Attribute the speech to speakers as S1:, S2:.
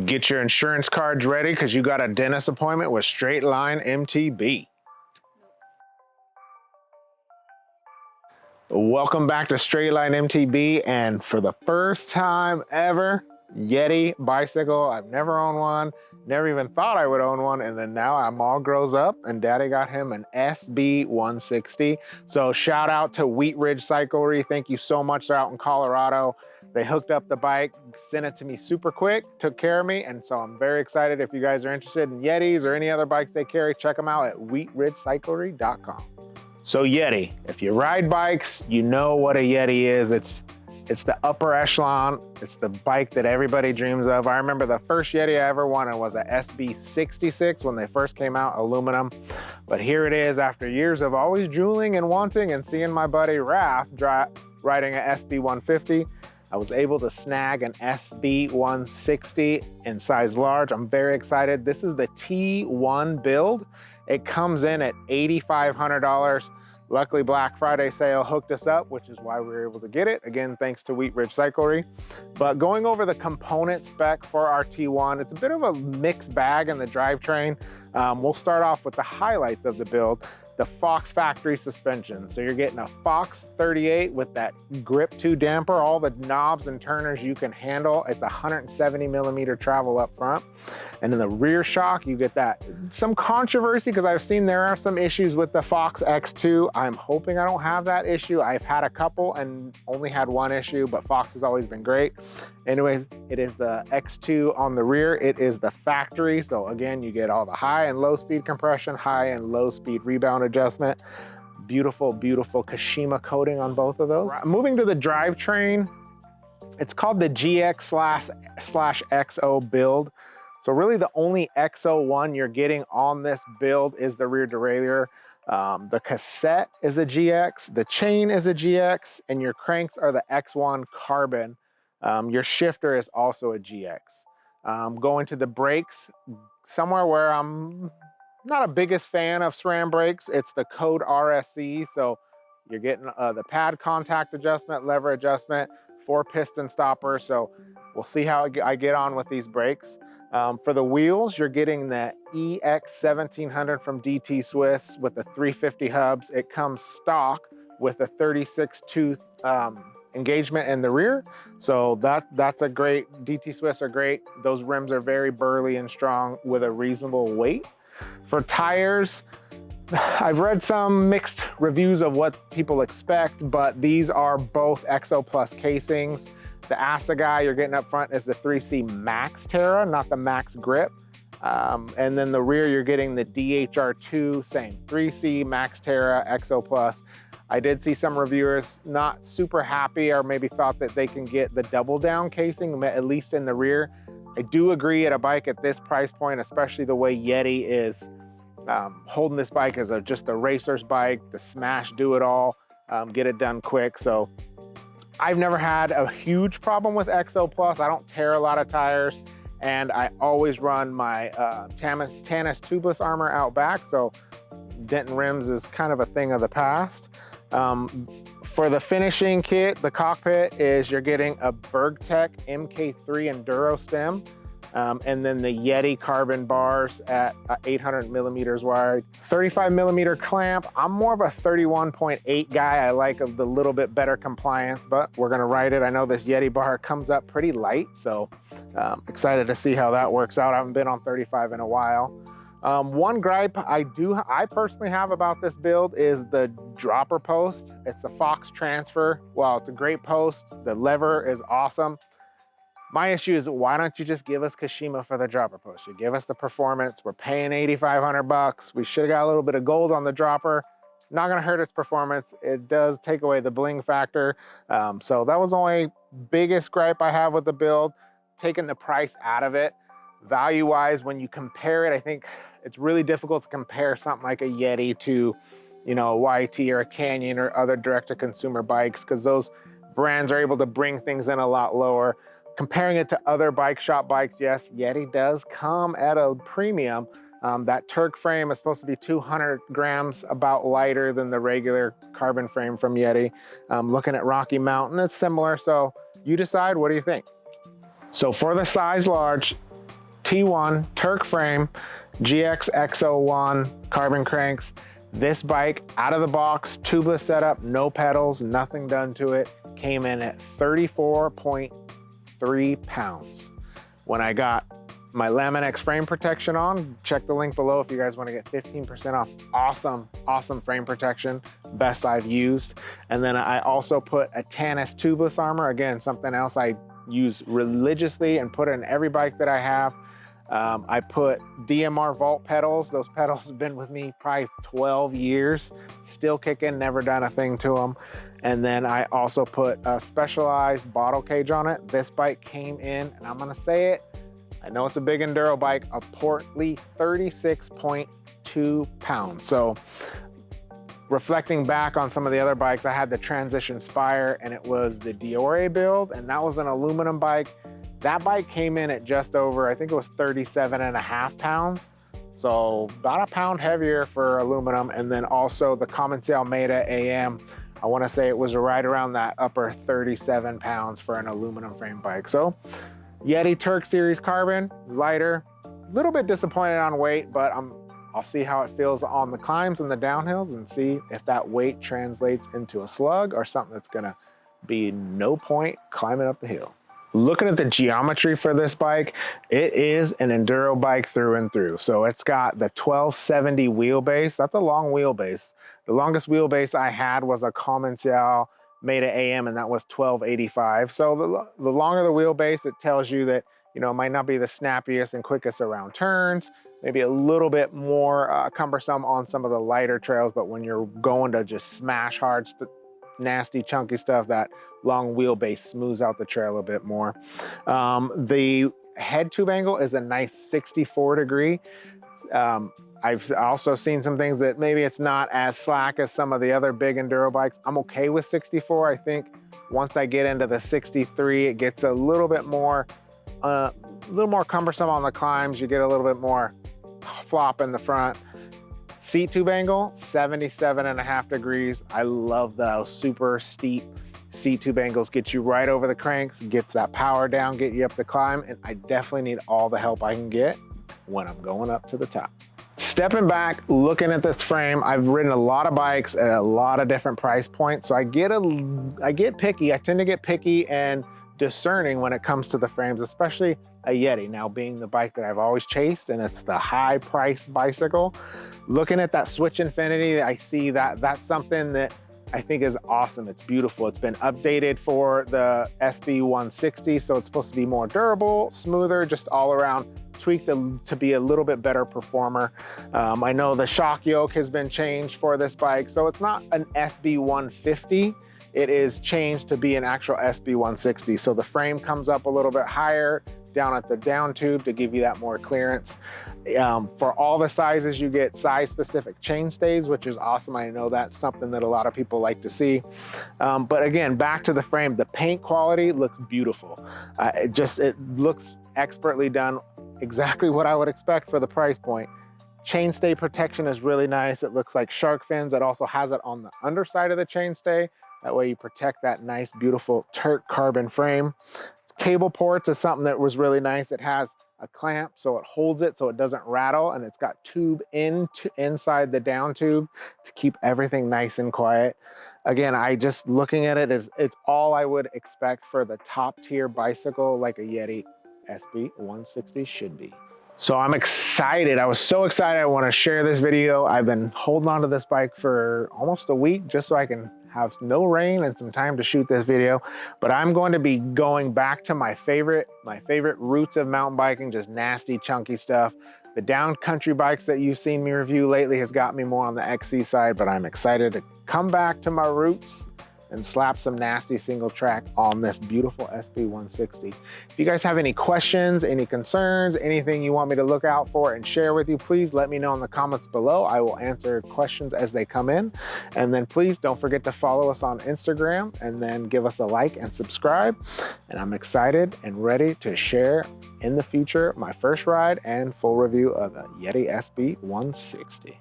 S1: Get your insurance cards ready because you got a dentist appointment with Straight Line MTB. Welcome back to Straight Line MTB, and for the first time ever, Yeti bicycle. I've never owned one, never even thought I would own one, and then now I'm all grows up and daddy got him an SB160. So shout out to Wheat Ridge Cyclery. Thank you so much. They're out in Colorado. They hooked up the bike, sent it to me super quick, took care of me, and so I'm very excited. If you guys are interested in Yetis or any other bikes they carry, check them out at wheatridgecyclery.com. So Yeti, if you ride bikes, you know what a Yeti is. It's the upper echelon. It's the bike that everybody dreams of. I remember the first Yeti I ever wanted was a SB160 when they first came out, aluminum. But here it is after years of always drooling and wanting and seeing my buddy Raph riding an SB150. I was able to snag an SB160 in size large. I'm very excited. This is the T1 build. It comes in at $8,500. Luckily, Black Friday sale hooked us up, which is why we were able to get it. Again, thanks to Wheat Ridge Cyclery. But going over the component spec for our T1, it's a bit of a mixed bag in the drivetrain. We'll start off with the highlights of the build. The Fox factory suspension. So you're getting a Fox 38 with that Grip 2 damper, all the knobs and turners you can handle. It's 170 millimeter travel up front. And in the rear shock, you get that. Some controversy because I've seen there are some issues with the Fox X2. I'm hoping I don't have that issue. I've had a couple and only had one issue, but Fox has always been great. Anyways, it is the X2 on the rear. It is the factory. So again, you get all the high and low speed compression, high and low speed rebound adjustment. Beautiful, beautiful Kashima coating on both of those. Moving to the drivetrain, it's called the GX/XO build. So really the only XO1 you're getting on this build is the rear derailleur. The cassette is a GX, the chain is a GX, and your cranks are the X1 carbon. Your shifter is also a GX. Going to the brakes, somewhere where I'm not a biggest fan of SRAM brakes, it's the Code RSC. So you're getting the pad contact adjustment, lever adjustment, 4-piston stopper. So we'll see how I get on with these brakes. For the wheels, you're getting the EX1700 from DT Swiss with the 350 hubs. It comes stock with a 36 tooth engagement in the rear. So that's a great, DT Swiss are great. Those rims are very burly and strong with a reasonable weight. For tires, I've read some mixed reviews of what people expect, but these are both XO Plus casings. The Assegai you're getting up front is the 3C Max Terra, not the Max Grip. And then the rear, you're getting the DHR2, same 3C Max Terra XO Plus. I did see some reviewers not super happy or maybe thought that they can get the double down casing, at least in the rear. I do agree at a bike at this price point, especially the way Yeti is holding this bike as just a racer's bike, the smash, do it all, get it done quick. So I've never had a huge problem with XO Plus. I don't tear a lot of tires, and I always run my Tannis tubeless armor out back. So denting rims is kind of a thing of the past. For the finishing kit, the cockpit is you're getting a BergTech MK3 Enduro stem, and then the Yeti carbon bars at 800 millimeters wide, 35 millimeter clamp. I'm more of a 31.8 guy. I like the little bit better compliance, but we're gonna ride it. I know this Yeti bar comes up pretty light, so excited to see how that works out. I haven't been on 35 in a while. One gripe I personally have about this build is the dropper post. It's a Fox Transfer. Well, it's a great post. The lever is awesome. My issue is, why don't you just give us Kashima for the dropper post? You give us the performance. We're paying 8,500 bucks. We should have got a little bit of gold on the dropper. Not gonna hurt its performance. It does take away the bling factor. So that was the only biggest gripe I have with the build, taking the price out of it. Value-wise, when you compare it, I think it's really difficult to compare something like a Yeti to, you know, a YT or a Canyon or other direct-to-consumer bikes, because those brands are able to bring things in a lot lower. Comparing it to other bike shop bikes, yes, Yeti does come at a premium. That Turk frame is supposed to be 200 grams, about lighter than the regular carbon frame from Yeti. Looking at Rocky Mountain, it's similar, so you decide. What do you think? So for the size large, T1 Turk frame, GX X01 carbon cranks. This bike out of the box, tubeless setup, no pedals, nothing done to it, came in at 34.3 pounds. When I got my Laminex frame protection on, check the link below if you guys want to get 15% off. Awesome frame protection, best I've used. And then I also put a Tannis tubeless armor, again, something else I use religiously and put it in every bike that I have. I put DMR Vault pedals. Those pedals have been with me probably 12 years, still kicking, never done a thing to them. And then I also put a specialized bottle cage on it. This bike came in, and I'm gonna say it, I know it's a big enduro bike, a portly 36.2 pounds. So reflecting back on some of the other bikes, I had the Transition Spire, and it was the Diore build, and that was an aluminum bike. That bike came in at just over, I think it was 37.5 pounds. So about a pound heavier for aluminum. And then also the Commencal Almeida AM, I wanna say it was right around that upper 37 pounds for an aluminum frame bike. So Yeti Turk Series carbon, lighter, a little bit disappointed on weight, but I'll see how it feels on the climbs and the downhills and see if that weight translates into a slug or something that's gonna be no point climbing up the hill. Looking at the geometry for this bike, it is an enduro bike through and through. So it's got the 1270 wheelbase. That's a long wheelbase. The longest wheelbase I had was a Commencal Almeida AM, and that was 1285. So the longer the wheelbase, it tells you that, you know, it might not be the snappiest and quickest around turns, maybe a little bit more cumbersome on some of the lighter trails, but when you're going to just smash hard, nasty, chunky stuff, that long wheelbase smooths out the trail a bit more. The head tube angle is a nice 64 degree. I've also seen some things that maybe it's not as slack as some of the other big enduro bikes. I'm okay with 64. I think once I get into the 63, it gets a little bit more cumbersome on the climbs. You get a little bit more flop in the front. Seat tube angle, 77.5 degrees. I love those super steep seat tube angles. Get you right over the cranks, gets that power down, get you up the climb, and I definitely need all the help I can get when I'm going up to the top. Stepping back, looking at this frame, I've ridden a lot of bikes at a lot of different price points, so I get picky. I tend to get picky and discerning when it comes to the frames, especially a Yeti, now being the bike that I've always chased, and it's the high price bicycle. Looking at that Switch Infinity, I see that that's something that I think is awesome. It's beautiful. It's been updated for the SB160, so it's supposed to be more durable, smoother, just all around tweaked to be a little bit better performer. I know the shock yoke has been changed for this bike, so it's not an SB150. It is changed to be an actual SB160. So the frame comes up a little bit higher down at the down tube to give you that more clearance. For all the sizes, you get size specific chainstays, which is awesome. I know that's something that a lot of people like to see. But again, back to the frame, the paint quality looks beautiful. It looks expertly done, exactly what I would expect for the price point. Chainstay protection is really nice. It looks like shark fins. It also has it on the underside of the chainstay. That way you protect that nice, beautiful Turk carbon frame. Cable ports is something that was really nice. It has a clamp, so it holds it so it doesn't rattle, and it's got tube inside the down tube to keep everything nice and quiet. Again, looking at it, it's all I would expect for the top tier bicycle like a Yeti SB160 should be. So I'm excited. I was so excited. I want to share this video. I've been holding on to this bike for almost a week just so I can have no rain and some time to shoot this video. But I'm going to be going back to my favorite roots of mountain biking, just nasty, chunky stuff. The down country bikes that you've seen me review lately has got me more on the XC side, but I'm excited to come back to my roots and slap some nasty single track on this beautiful SB160. If you guys have any questions, any concerns, anything you want me to look out for and share with you, please let me know in the comments below. I will answer questions as they come in. And then please don't forget to follow us on Instagram and then give us a like and subscribe. And I'm excited and ready to share in the future my first ride and full review of the Yeti SB160.